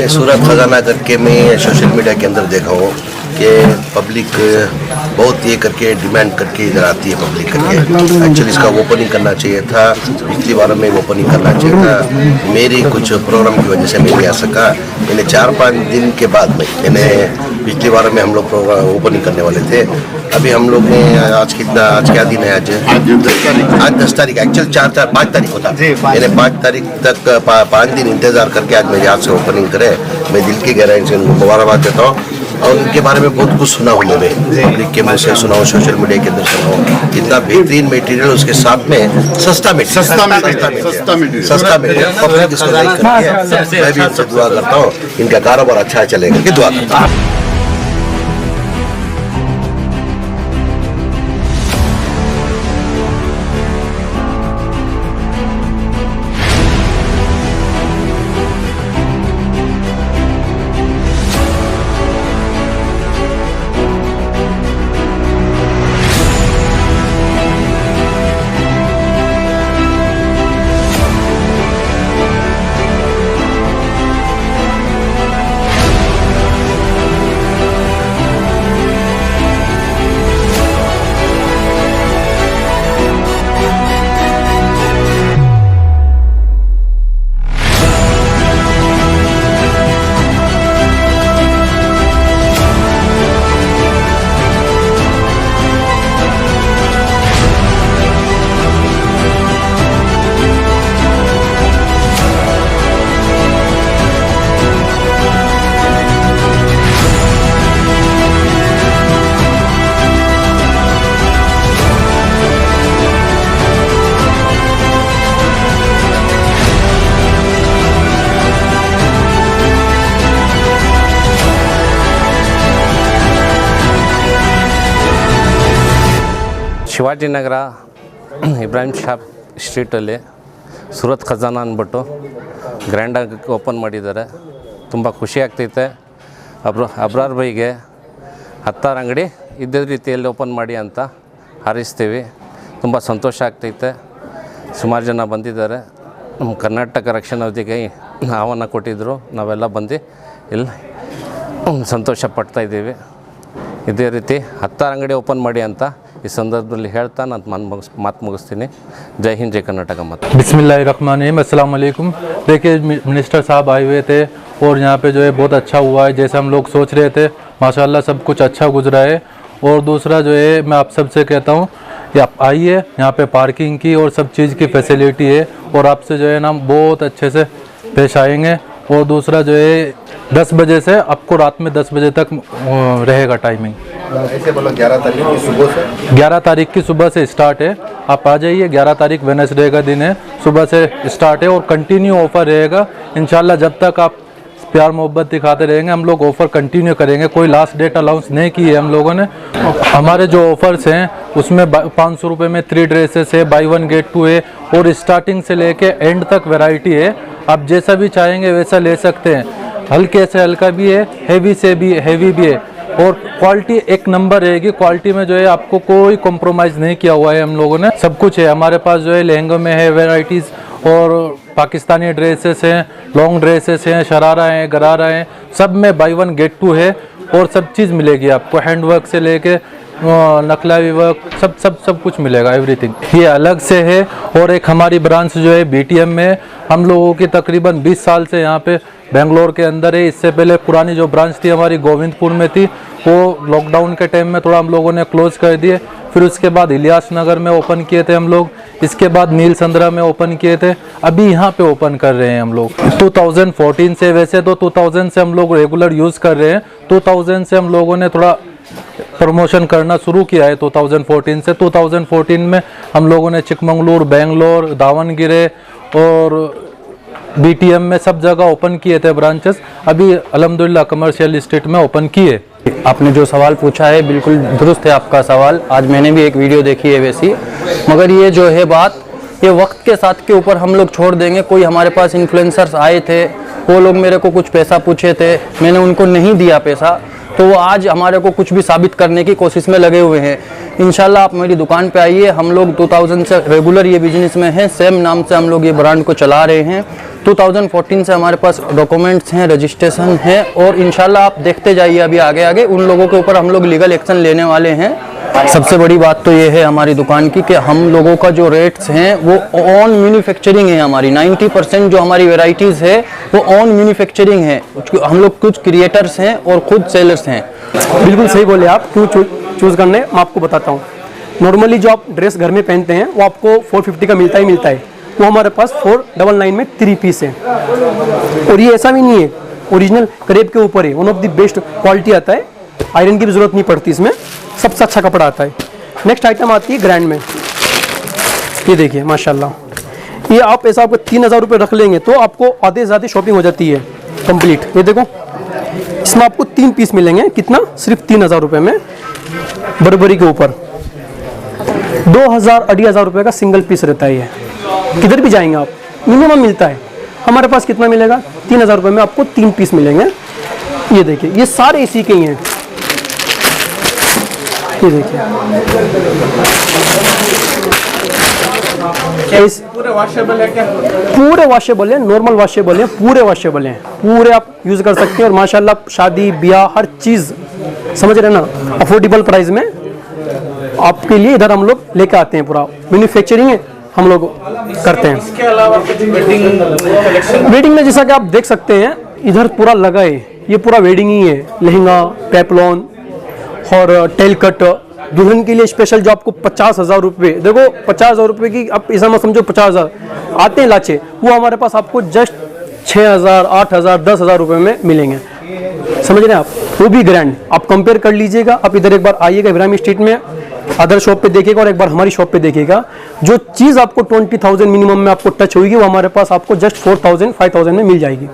मैंने सूरत खजाना करके मैं सोशल मीडिया के अंदर देखा हूँ कि पब्लिक बहुत ये करके डिमांड करके इधर आती है पब्लिक करके। एक्चुअली इसका ओपनिंग करना चाहिए था, पिछली बार में ओपनिंग करना चाहिए था। मेरी कुछ प्रोग्राम की वजह से मैं नहीं आ सका। मैंने 4-5 दिन के बाद में मैंने पिछली बार में हम लोग प्रोग्राम ओपनिंग करने वाले थे। अभी हम लोग ने आज क्या दिन है? आज 10 तारीख। एक्चुअल 5 तारीख होता। मैंने 5 तारीख तक 5 दिन इंतजार करके आज मेरे हाथ से ओपनिंग करे। मैं दिल की गहराई से उनको मुबारकबाद देता हूँ। और उनके बारे में बहुत कुछ सुना हूँ, मैंने पब्लिक के मुँह से सुना हूँ, सोशल मीडिया के अंदर सुना हूँ। इतना बेहतरीन मटेरियल, उसके साथ में सस्ता मटेरियल पब्लिक इसको लाइक करती है। मैं भी इनसे दुआ करता हूँ इनका कारोबार अच्छा चलेगा कि दुआ करता हूँ। ಶಿವಾಜಿನಗರ ಇಬ್ರಾಹಿಂ ಶಾಪ್ ಸ್ಟ್ರೀಟಲ್ಲಿ ಸೂರತ್ ಖಜಾನ ಅಂದ್ಬಿಟ್ಟು ಗ್ರ್ಯಾಂಡಾಗಿ ಓಪನ್ ಮಾಡಿದ್ದಾರೆ. ತುಂಬ ಖುಷಿ ಆಗ್ತೈತೆ. ಅಬ್ರಾರ್ ಬೈಗೆ 10 ಅಂಗಡಿ ಇದ್ದ ರೀತಿಯಲ್ಲಿ ಓಪನ್ ಮಾಡಿ ಅಂತ ಹಾರೈಸ್ತೀವಿ. ತುಂಬ ಸಂತೋಷ ಆಗ್ತೈತೆ. ಸುಮಾರು ಜನ ಬಂದಿದ್ದಾರೆ. ನಮ್ಮ ಕರ್ನಾಟಕ ರಕ್ಷಣಾ ವೇದಿಕೆ ಆಹ್ವಾನ ಕೊಟ್ಟಿದ್ದರು. ನಾವೆಲ್ಲ ಬಂದು ಇಲ್ಲಿ ಸಂತೋಷ ಪಡ್ತಾಯಿದ್ದೀವಿ. ಇದೇ ರೀತಿ 10 ಅಂಗಡಿ ಓಪನ್ ಮಾಡಿ ಅಂತ इस संदर्भ ಹೇಳ್ತಾ ನಾನು ಮಾತು ಮುಗಿಸ್ತೀನಿ. जय हिंद, जय कर्नाटक मत। बिस्मिल्लाहिर्रहमानिर्रहीम, अस्सलाम वालेकुम। देखिए मिनिस्टर साहब आए हुए थे और यहाँ पे जो है बहुत अच्छा हुआ है, जैसे हम लोग सोच रहे थे। माशाल्लाह सब कुछ अच्छा गुजरा है। और दूसरा जो है मैं आप सबसे कहता हूँ कि आप आइए, यहाँ पे पार्किंग की और सब चीज़ की फैसिलिटी है और आपसे जो है ना बहुत अच्छे से पेश आएंगे। और दूसरा जो है 10 बजे से आपको रात में 10 बजे तक रहेगा टाइमिंग। ऐसे बोलो 11 तारीख की सुबह से 11 तारीख की सुबह से स्टार्ट है। आप आ जाइए। 11 तारीख वेडनेसडे का दिन है, सुबह से स्टार्ट है और कंटिन्यू ऑफर रहेगा इंशाल्लाह। जब तक आप प्यार मोहब्बत दिखाते रहेंगे हम लोग ऑफ़र कंटिन्यू करेंगे। कोई लास्ट डेट अनाउंस नहीं की है हम लोगों ने। हमारे जो ऑफ़र्स हैं उसमें 500 रुपये में 3 ड्रेसेस है, बाई 1 गेट 2 है और स्टार्टिंग से लेके एंड तक वैरायटी है। आप जैसा भी चाहेंगे वैसा ले सकते हैं। हल्के से हल्का भी है, हैवी से भी हैवी भी है और क्वालिटी एक नंबर रहेगी। क्वालिटी में जो है आपको कोई कॉम्प्रोमाइज़ नहीं किया हुआ है हम लोगों ने। सब कुछ है हमारे पास जो है। लहंगों में है वैराइटीज़ और पाकिस्तानी ड्रेसेस हैं, लॉन्ग ड्रेसेस हैं, शरारा हैं, गरारा हैं, सब में बाई 1 गेट 2 है और सब चीज़ मिलेगी आपको। हैंड वर्क से लेके नकलावी वर्क सब कुछ मिलेगा, एवरीथिंग। ये अलग से है। और एक हमारी ब्रांच जो है BTM में हम लोगों की तकरीबन 20 साल से यहाँ पे बेंगलोर के अंदर है। इससे पहले पुरानी जो ब्रांच थी हमारी गोविंदपुर में थी, वो लॉकडाउन के टाइम में थोड़ा हम लोगों ने क्लोज़ कर दिए। फिर उसके बाद इलियास नगर में ओपन किए थे हम लोग। इसके बाद नील संद्रा में ओपन किए थे। अभी यहाँ पे ओपन कर रहे हैं हम लोग 2014 से। वैसे तो 2000 से हम लोग रेगुलर यूज़ कर रहे हैं। 2000 से हम लोगों ने थोड़ा प्रमोशन करना शुरू किया है 2014 से। 2014 में हम लोगों ने चिकमंगलुर, बेंगलोर, दावनगिरे और BTM में सब जगह ओपन किए थे ब्रांचेस। अभी अल्हम्दुलिल्लाह कमर्शियल स्टेट में ओपन किए। आपने जो सवाल पूछा है बिल्कुल दुरुस्त है आपका सवाल। आज मैंने भी एक वीडियो देखी है वैसी, मगर ये जो है बात ये वक्त के साथ के ऊपर हम लोग छोड़ देंगे। कोई हमारे पास इन्फ्लुएंसर्स आए थे, वो लोग मेरे को कुछ पैसा पूछे थे, मैंने उनको नहीं दिया पैसा, तो वो आज हमारे को कुछ भी साबित करने की कोशिश में लगे हुए हैं। इंशाल्लाह आप मेरी दुकान पे आइए। हम लोग 2000 से रेगुलर ये बिजनेस में हैं। सेम नाम से हम लोग ये ब्रांड को चला रहे हैं। 2014 से हमारे पास डॉक्यूमेंट्स हैं, रजिस्ट्रेशन है, और इंशाल्लाह आप देखते जाइए अभी आगे आगे उन लोगों के ऊपर हम लोग लीगल एक्शन लेने वाले हैं। सबसे बड़ी बात तो ये है हमारी दुकान की कि हम लोगों का जो रेट्स हैं वो ऑन मैन्युफैक्चरिंग है। हमारी 90% जो हमारी वेराइटीज़ है वो ऑन मैन्युफैक्चरिंग है। हम लोग कुछ क्रिएटर्स हैं और खुद सेलर्स हैं। बिल्कुल सही बोले आप। क्यों चूज़ करने मैं आपको बताता हूँ। नॉर्मली जो आप ड्रेस घर में पहनते हैं वो आपको 450 का मिलता है, वो हमारे पास 499 में 3 पीस है। और ये ऐसा भी नहीं है, ओरिजिनल क्रेप के ऊपर है, one of the best quality आता है, आयरन की भी जरूरत नहीं पड़ती, इसमें सबसे अच्छा कपड़ा आता है। नेक्स्ट आइटम आती है ग्रैंड में। ये देखिए माशाल्लाह, ये आप ऐसा आपको 3000 रुपये रख लेंगे तो आपको आधे से ज़्यादा शॉपिंग हो जाती है कंप्लीट। ये देखो, इसमें आपको 3 पीस मिलेंगे, कितना, सिर्फ 3000 रुपये में, बर्बरी के ऊपर 2000-2500 रुपये का सिंगल पीस रहता है। ये किधर भी जाएंगे आप मिनिमम मिलता है। हमारे पास कितना मिलेगा, 3000 रुपये में आपको 3 पीस मिलेंगे। ये देखिए, ये सारे इसी के ही हैं। ये देखिए, पूरे वॉशेबल है क्या? पूरे वॉशेबल है, नॉर्मल वॉशेबल है, पूरे वॉशेबल हैं, पूरे आप यूज़ कर सकते हैं। और माशाल्लाह शादी ब्याह हर चीज़, समझ रहे ना, अफोर्डेबल प्राइस में आपके लिए इधर हम लोग लेके आते हैं। पूरा मैन्युफैक्चरिंग है, हम लोग करते हैं। इसके अलावा वेडिंग में जैसा कि आप देख सकते हैं इधर पूरा लगा है, ये पूरा वेडिंग ही है। लहंगा, पेपलॉन और टेल कट, दुल्हन के लिए स्पेशल जो आपको 50,000 रुपये, देखो 50,000 रुपये की आप ऐसा मत समझो 50,000 आते हैं लाचे, वो हमारे पास आपको जस्ट 6,000, 8,000, 10,000 रुपये में मिलेंगे। समझ रहे हैं आप, वो भी ग्रैंड। आप कंपेयर कर लीजिएगा। आप इधर एक बार आइएगा इब्राहिम स्ट्रीट में, अदर शॉप पे देखिएगा और एक बार हमारी शॉप पे देखिएगा। जो चीज़ आपको 20,000 मिनिमम में आपको टच होगी वो हमारे पास आपको जस्ट 4,000, 5,000 में मिल जाएगी।